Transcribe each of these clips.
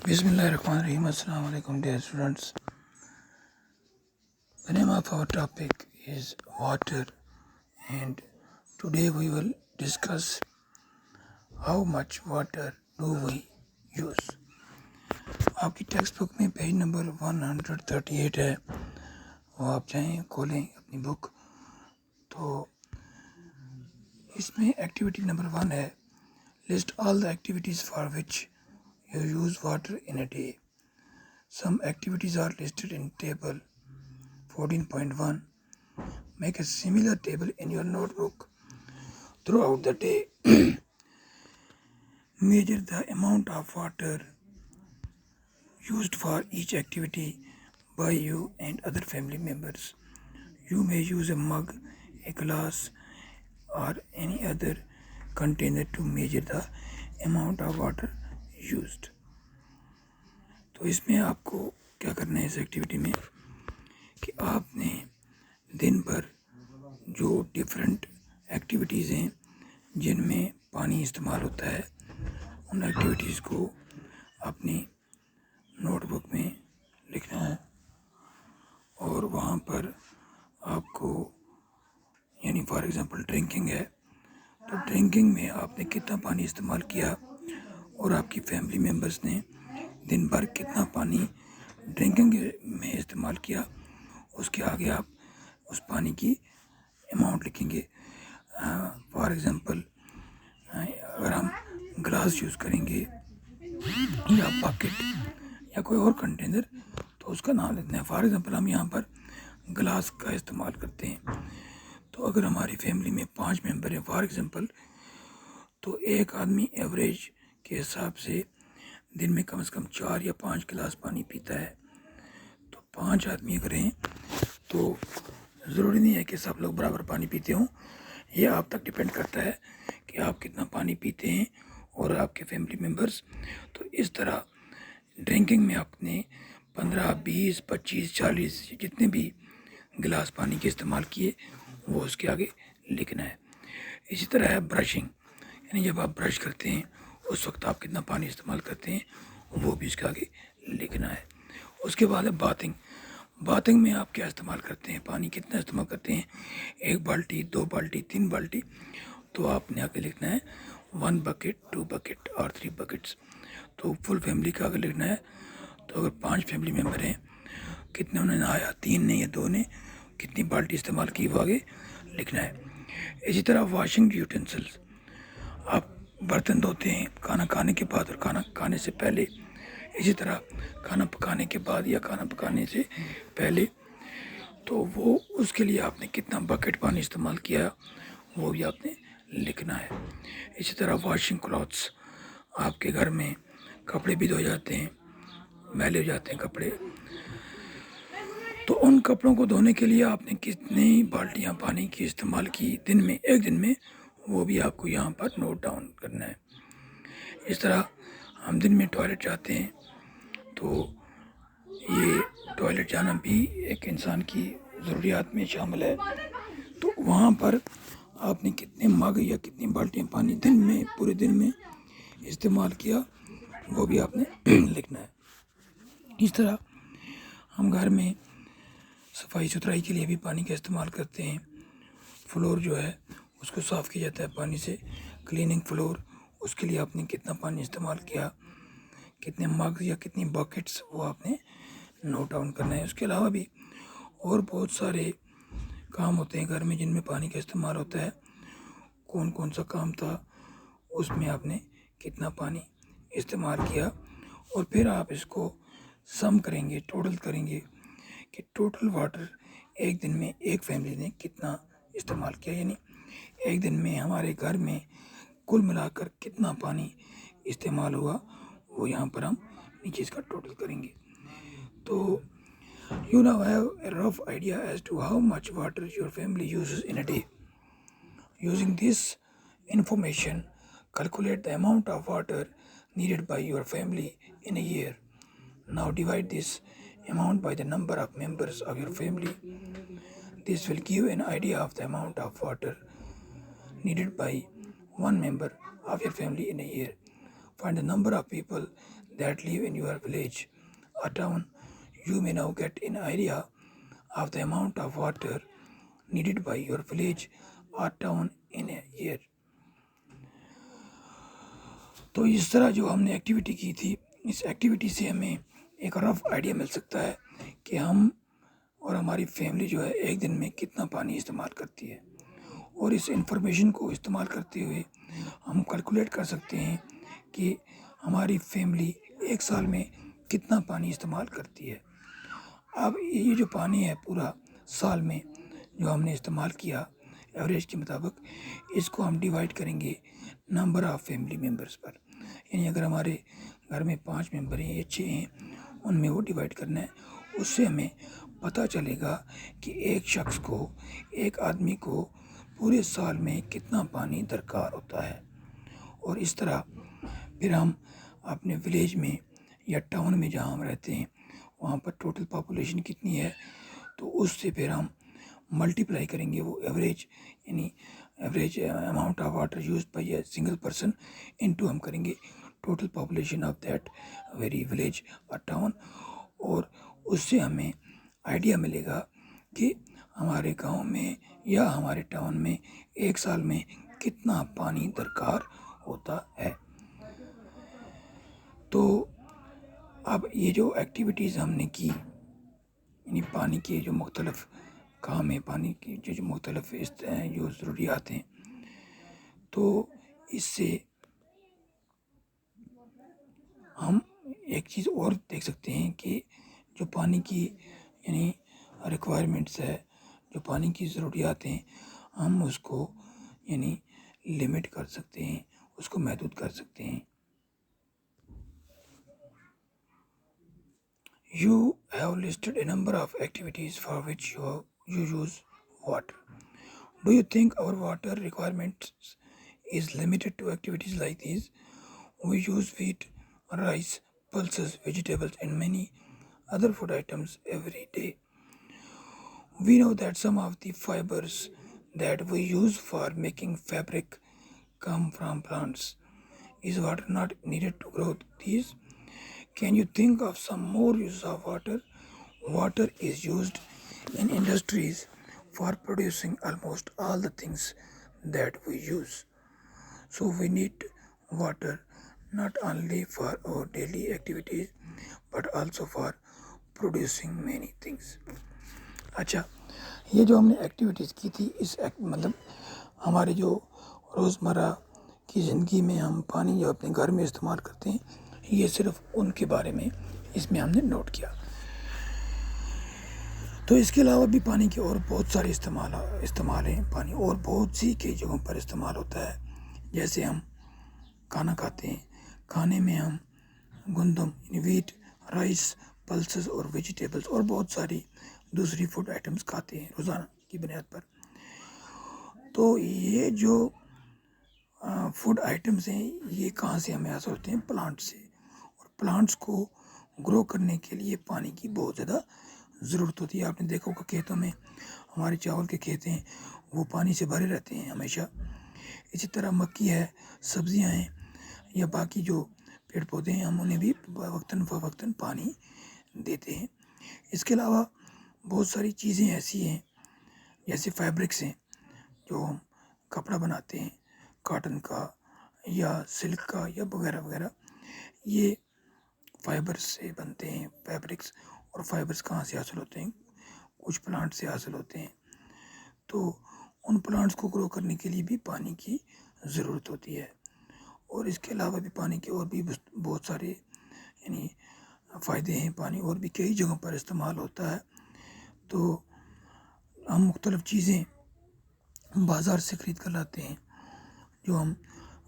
Bismillahirrahmanirrahim. Assalamu alaikum, dear students. The name of our topic is water, and today we will discuss how much water do we use. आपकी text book में page number 138 है, वो आप चाहें खोलें अपनी book. तो इसमें एक्टिविटी नंबर 1 है, list all the activities for which you use water in a day. Some activities are listed in table 14.1. Make a similar table in your notebook throughout the day. Measure the amount of water used for each activity by you and other family members. You may use a mug, a glass, or any other container to measure the amount of water used. तो इसमें आपको क्या करना है इस activity में कि आपने दिन भर जो डिफरेंट एक्टिविटीज़ हैं जिनमें पानी इस्तेमाल होता है, उन एक्टिविटीज़ को अपनी नोटबुक में लिखना है और वहाँ पर आपको, यानी फॉर एग्ज़ाम्पल ड्रिंकिंग है तो ड्रिंकिंग में आपने कितना पानी इस्तेमाल किया और आपकी फैमिली मेम्बर्स ने दिन भर कितना पानी ड्रिंकिंग में इस्तेमाल किया, उसके आगे आप उस पानी की अमाउंट लिखेंगे। फॉर एग्ज़ाम्पल अगर हम ग्लास यूज़ करेंगे या बकेट या कोई और कंटेनर तो उसका नाम लिखना है। फॉर एग्ज़ाम्पल हम यहाँ पर ग्लास का इस्तेमाल करते हैं, तो अगर हमारी फैमिली में 5 मेंबर हैं फॉर एग्ज़ाम्पल, तो एक आदमी एवरेज के हिसाब से दिन में कम से कम 4 या 5 गिलास पानी पीता है। तो 5 आदमी अगर हैं तो ज़रूरी नहीं है कि सब लोग बराबर पानी पीते हों, ये आप तक डिपेंड करता है कि आप कितना पानी पीते हैं और आपके फैमिली मेम्बर्स। तो इस तरह ड्रिंकिंग में आपने 15, 20, 25, 40 जितने भी गिलास पानी के इस्तेमाल किए वो उसके आगे लिखना है। इसी तरह है ब्रशिंग, यानी जब आप ब्रश करते हैं उस वक्त आप कितना पानी इस्तेमाल करते हैं वो भी इसके आगे लिखना है। उसके बाद है बाथिंग। बाथिंग में आप क्या इस्तेमाल करते हैं, पानी कितना इस्तेमाल करते हैं, 1 बाल्टी, 2 बाल्टी, 3 बाल्टी, तो आपने आगे लिखना है 1 बकेट, 2 बकेट और 3 बकेट्स। तो फुल फैमिली का आगे लिखना है। तो अगर 5 फैमिली मेम्बर हैं, कितने उन्होंने नहाया, 3 ने या 2 ने, कितनी बाल्टी इस्तेमाल की वो आगे लिखना है। इसी तरह वॉशिंग यूटेंसिल्स, आप बर्तन धोते हैं खाना खाने के बाद और खाना खाने से पहले। इसी तरह खाना पकाने के बाद या खाना पकाने से पहले, तो वो उसके लिए आपने कितना बकेट पानी इस्तेमाल किया वो भी आपने लिखना है। इसी तरह वॉशिंग क्लॉथ्स, आपके घर में कपड़े भी धो जाते हैं, मैले हो जाते हैं कपड़े, तो उन कपड़ों को धोने के लिए आपने कितनी बाल्टियाँ पानी की इस्तेमाल की दिन में, एक दिन में, वो भी आपको यहाँ पर नोट डाउन करना है। इस तरह हम दिन में टॉयलेट जाते हैं तो ये टॉयलेट जाना भी एक इंसान की ज़रूरियात में शामिल है। तो वहाँ पर आपने कितने मग या कितनी बाल्टियाँ पानी दिन में, पूरे दिन में इस्तेमाल किया वो भी आपने लिखना है। इस तरह हम घर में सफाई सुथराई के लिए भी पानी का इस्तेमाल करते हैं। फ्लोर जो है उसको साफ़ किया जाता है पानी से, क्लीनिंग फ्लोर, उसके लिए आपने कितना पानी इस्तेमाल किया, कितने मग या कितनी बकेट्स, वो आपने नोट डाउन करना है। उसके अलावा भी और बहुत सारे काम होते हैं घर में जिनमें पानी का इस्तेमाल होता है। कौन कौन सा काम था उसमें आपने कितना पानी इस्तेमाल किया, और फिर आप इसको सम करेंगे, टोटल करेंगे कि टोटल वाटर एक दिन में एक फैमिली ने कितना इस्तेमाल किया, यानी एक दिन में हमारे घर में कुल मिलाकर कितना पानी इस्तेमाल हुआ वो यहाँ पर हम नीचे इसका टोटल करेंगे। तो you now have a rough idea as to how much water your family uses in a day. Using this information, calculate the amount of water needed by your family in a year. Now divide this amount by the number of members of your family. This will give an idea of the amount of water needed by one member of your family in a year. Find the number of people that live in your village or town. You may now get an idea of the amount of water needed by your village or town in a year. तो इस तरह जो हमने activity की थी, इस activity से हमें एक रफ आइडिया मिल सकता है कि हम और हमारी फैमिली जो है एक दिन में कितना पानी इस्तेमाल करती है, और इस इंफॉर्मेशन को इस्तेमाल करते हुए हम कैलकुलेट कर सकते हैं कि हमारी फैमिली एक साल में कितना पानी इस्तेमाल करती है। अब ये जो पानी है पूरा साल में जो हमने इस्तेमाल किया एवरेज के मुताबिक, इसको हम डिवाइड करेंगे नंबर ऑफ़ फैमिली मेम्बर्स पर। यानी अगर हमारे घर में 5 मेंबर हैं या 6 हैं, उनमें वो डिवाइड करना है। उससे हमें पता चलेगा कि एक शख्स को, एक आदमी को पूरे साल में कितना पानी दरकार होता है। और इस तरह फिर हम अपने विलेज में या टाउन में जहाँ हम रहते हैं वहाँ पर टोटल पॉपुलेशन कितनी है, तो उससे फिर हम मल्टीप्लाई करेंगे वो एवरेज, यानी average amount of water used by a single person into हम करेंगे total population of that very village और टाउन, और उससे हमें आइडिया मिलेगा कि हमारे गांव में या हमारे टाउन में एक साल में कितना पानी दरकार होता है। तो अब ये जो एक्टिविटीज़ हमने की, यानी पानी के जो मुख्तलिफ काम है, पानी की जो मुख्तलिफ जो ज़रूरियात हैं, तो इससे हम एक चीज़ और देख सकते हैं कि जो पानी की यानी रिक्वायरमेंट्स है, जो पानी की ज़रूरियात हैं, हम उसको यानी लिमिट कर सकते हैं, उसको महदूद कर सकते हैं। You have listed a number of activities for which you use water. Do you think our water requirements is limited to activities like these? We use wheat, rice, pulses, vegetables, and many other food items every day. We know that some of the fibers that we use for making fabric come from plants. Is water not needed to grow these? Can you think of some more uses of water? Water is used in industries for producing almost all the things that we use. So we need water not only for our daily activities but also for producing many things. अच्छा, ये जो हमने activities की थी, मतलब हमारे जो रोज़मर्रा की ज़िंदगी में हम पानी जो अपने घर में इस्तेमाल करते हैं, ये सिर्फ उनके बारे में इसमें हमने नोट किया। तो इसके अलावा भी पानी के और बहुत सारे इस्तेमाल हैं। पानी और बहुत सी कई जगहों पर इस्तेमाल होता है। जैसे हम खाना खाते हैं, खाने में हम गंदम यानी व्हीट, राइस, पल्सेस और वेजिटेबल्स और बहुत सारी दूसरी फूड आइटम्स खाते हैं रोज़ाना की बुनियाद पर। तो ये जो फूड आइटम्स हैं, ये कहाँ से हमें हासिल होते हैं? प्लांट से। और प्लांट्स को ग्रो करने के लिए पानी की बहुत ज़्यादा ज़रूरत होती है। आपने देखा होगा खेतों में, हमारे चावल के खेत हैं, वो पानी से भरे रहते हैं हमेशा। इसी तरह मक्की है, सब्जियां हैं या बाकी जो पेड़ पौधे हैं, हम उन्हें भी वक्तन फ़वक्तन पानी देते हैं। इसके अलावा बहुत सारी चीज़ें ऐसी हैं जैसे फैब्रिक्स हैं, जो हम कपड़ा बनाते हैं कॉटन का या सिल्क का या वगैरह वगैरह, ये फाइबर्स से बनते हैं फैब्रिक्स। और फाइबर्स कहाँ से हासिल होते हैं? कुछ प्लांट से हासिल होते हैं। तो उन प्लांट्स को ग्रो करने के लिए भी पानी की ज़रूरत होती है। और इसके अलावा भी पानी के और भी बहुत सारे यानी फ़ायदे हैं। पानी और भी कई जगहों पर इस्तेमाल होता है। तो हम मुख्तलिफ़ चीज़ें बाज़ार से ख़रीद कर लाते हैं जो हम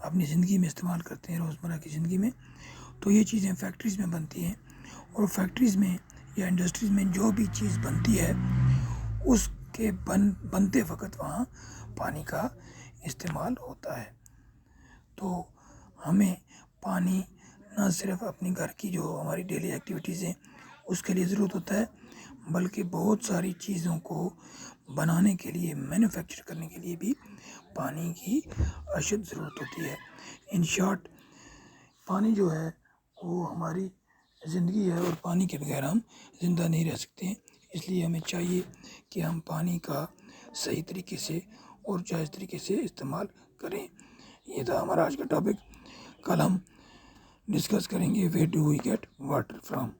अपनी ज़िंदगी में इस्तेमाल करते हैं रोज़मर्रा की ज़िंदगी में। तो ये चीज़ें फैक्ट्रीज़ में बनती हैं, और फैक्ट्रीज़ में या इंडस्ट्रीज़ में जो भी चीज़ बनती है उसके बनते वक्त वहाँ पानी का इस्तेमाल होता है। तो हमें पानी ना सिर्फ अपने घर की जो हमारी डेली एक्टिविटीज़ हैं उसके लिए ज़रूरत होता है, बल्कि बहुत सारी चीज़ों को बनाने के लिए, मैन्युफैक्चर करने के लिए भी पानी की अशद ज़रूरत होती है। इन शॉर्ट, पानी जो है وہ ہماری زندگی ہے، اور پانی کے بغیر ہم زندہ نہیں رہ سکتے ہیں۔ اس لیے ہمیں چاہیے کہ ہم پانی کا صحیح طریقے سے اور جائز طریقے سے استعمال کریں۔ یہ تھا ہمارا آج کا ٹاپک۔ کل ہم ڈسکس کریں گے where do we get water from.